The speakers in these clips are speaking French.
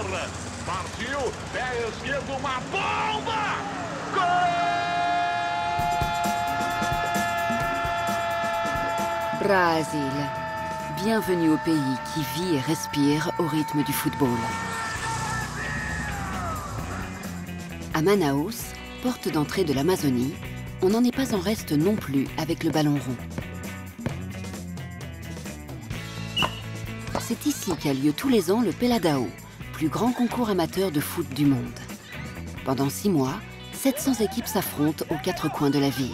Partiu, pé esquerdo, uma bomba! Gol! Brésil. Bienvenue au pays qui vit et respire au rythme du football. À Manaus, porte d'entrée de l'Amazonie, on n'en est pas en reste non plus avec le ballon rond. C'est ici qu'a lieu tous les ans le Peladão, plus grand concours amateur de foot du monde. Pendant 6 mois, 700 équipes s'affrontent aux 4 coins de la ville.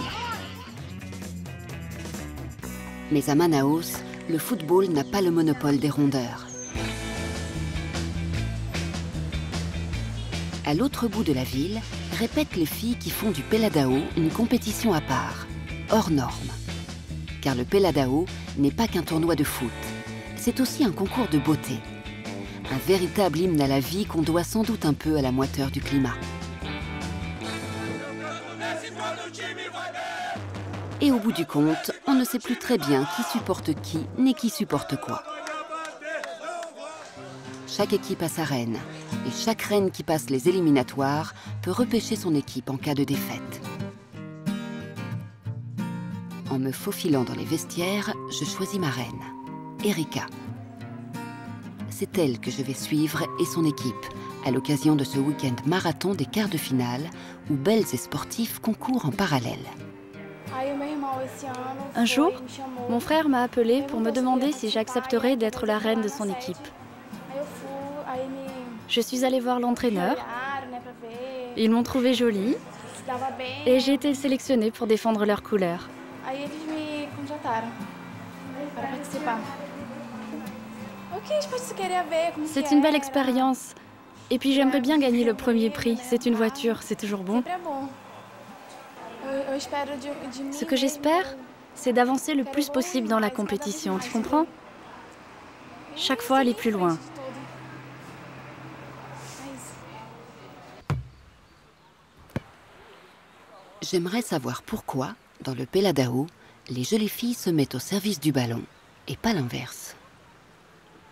Mais à Manaus, le football n'a pas le monopole des rondeurs. À l'autre bout de la ville, répètent les filles qui font du Peladão une compétition à part, hors norme. Car le Peladão n'est pas qu'un tournoi de foot, c'est aussi un concours de beauté. Un véritable hymne à la vie qu'on doit sans doute un peu à la moiteur du climat. Et au bout du compte, on ne sait plus très bien qui supporte qui, ni qui supporte quoi. Chaque équipe a sa reine, et chaque reine qui passe les éliminatoires peut repêcher son équipe en cas de défaite. En me faufilant dans les vestiaires, je choisis ma reine, Erika. C'est elle que je vais suivre et son équipe, à l'occasion de ce week-end marathon des quarts de finale, où belles et sportifs concourent en parallèle. Un jour, mon frère m'a appelé pour me demander si j'accepterais d'être la reine de son équipe. Je suis allée voir l'entraîneur, ils m'ont trouvée jolie et j'ai été sélectionnée pour défendre leurs couleurs. C'est une belle expérience. Et puis j'aimerais bien gagner le premier prix. C'est une voiture, c'est toujours bon. Ce que j'espère, c'est d'avancer le plus possible dans la compétition, tu comprends? Chaque fois aller plus loin. J'aimerais savoir pourquoi, dans le Peladão, les jolies filles se mettent au service du ballon, et pas l'inverse.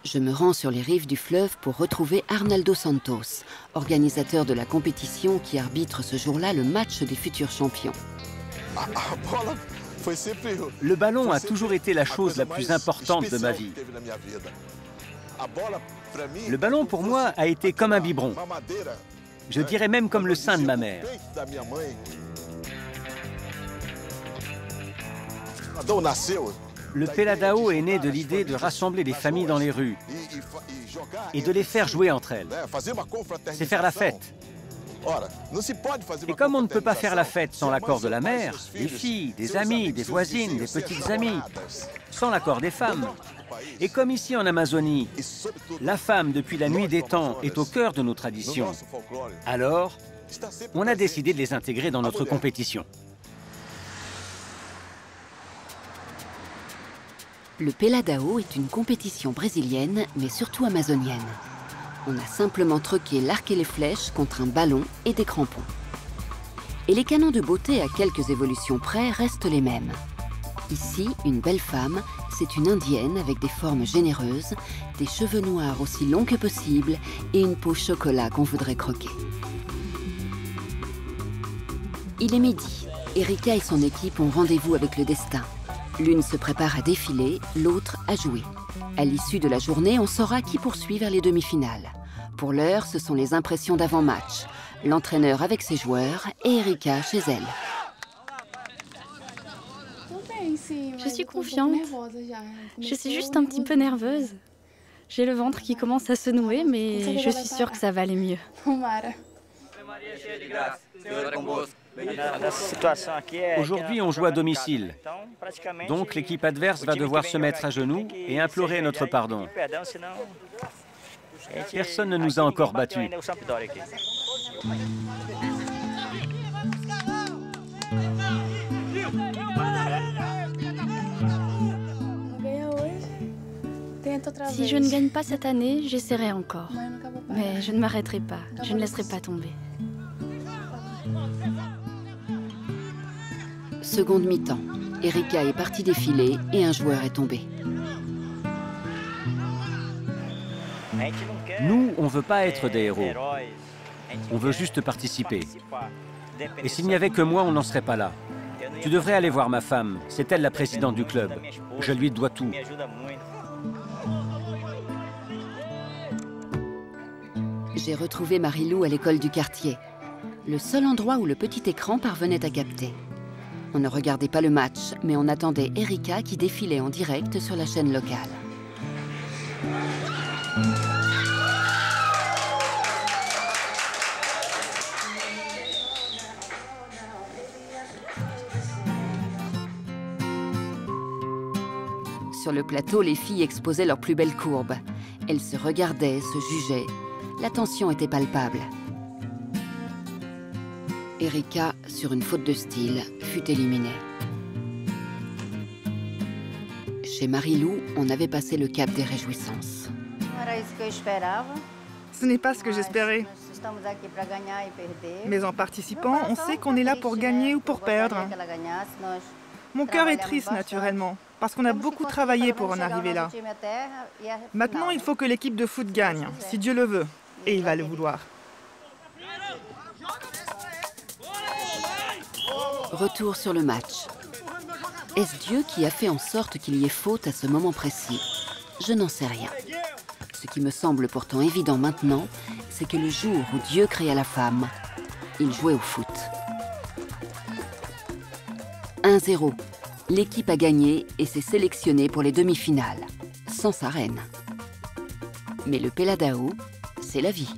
Je me rends sur les rives du fleuve pour retrouver Arnaldo Santos, organisateur de la compétition qui arbitre ce jour-là le match des futurs champions. Le ballon a toujours été la chose la plus importante de ma vie. Le ballon, pour moi, a été comme un biberon. Je dirais même comme le sein de ma mère. Le Peladão est né de l'idée de rassembler les familles dans les rues et de les faire jouer entre elles. C'est faire la fête. Et comme on ne peut pas faire la fête sans l'accord de la mère, des filles, des amis, des voisines, des petites amies, sans l'accord des femmes, et comme ici en Amazonie, la femme depuis la nuit des temps est au cœur de nos traditions, alors on a décidé de les intégrer dans notre compétition. Le Peladão est une compétition brésilienne, mais surtout amazonienne. On a simplement troqué l'arc et les flèches contre un ballon et des crampons. Et les canons de beauté à quelques évolutions près restent les mêmes. Ici, une belle femme, c'est une indienne avec des formes généreuses, des cheveux noirs aussi longs que possible et une peau chocolat qu'on voudrait croquer. Il est midi. Erika et son équipe ont rendez-vous avec le destin. L'une se prépare à défiler, l'autre à jouer. À l'issue de la journée, on saura qui poursuit vers les demi-finales. Pour l'heure, ce sont les impressions d'avant-match. L'entraîneur avec ses joueurs et Erika chez elle. Je suis confiante. Je suis juste un petit peu nerveuse. J'ai le ventre qui commence à se nouer, mais je suis sûre que ça va aller mieux. Aujourd'hui, on joue à domicile. Donc l'équipe adverse va devoir se mettre à genoux et implorer notre pardon. Personne ne nous a encore battus. Si je ne gagne pas cette année, j'essaierai encore. Mais je ne m'arrêterai pas, je ne laisserai pas tomber. Seconde mi-temps. Erika est partie défiler et un joueur est tombé. Nous, on ne veut pas être des héros. On veut juste participer. Et s'il n'y avait que moi, on n'en serait pas là. Tu devrais aller voir ma femme. C'est elle la présidente du club. Je lui dois tout. J'ai retrouvé Marie-Lou à l'école du quartier, le seul endroit où le petit écran parvenait à capter. On ne regardait pas le match, mais on attendait Erika qui défilait en direct sur la chaîne locale. Sur le plateau, les filles exposaient leurs plus belles courbes. Elles se regardaient, se jugeaient. La tension était palpable. Erika, sur une faute de style, fut éliminée. Chez Marie-Lou, on avait passé le cap des réjouissances. Ce n'est pas ce que j'espérais. Mais en participant, on sait qu'on est là pour gagner ou pour perdre. Mon cœur est triste naturellement, parce qu'on a beaucoup travaillé pour en arriver là. Maintenant, il faut que l'équipe de foot gagne, si Dieu le veut, et il va le vouloir. Retour sur le match. Est-ce Dieu qui a fait en sorte qu'il y ait faute à ce moment précis? Je n'en sais rien. Ce qui me semble pourtant évident maintenant, c'est que le jour où Dieu créa la femme, il jouait au foot. 1-0. L'équipe a gagné et s'est sélectionnée pour les demi-finales, sans sa reine. Mais le Peladao, c'est la vie.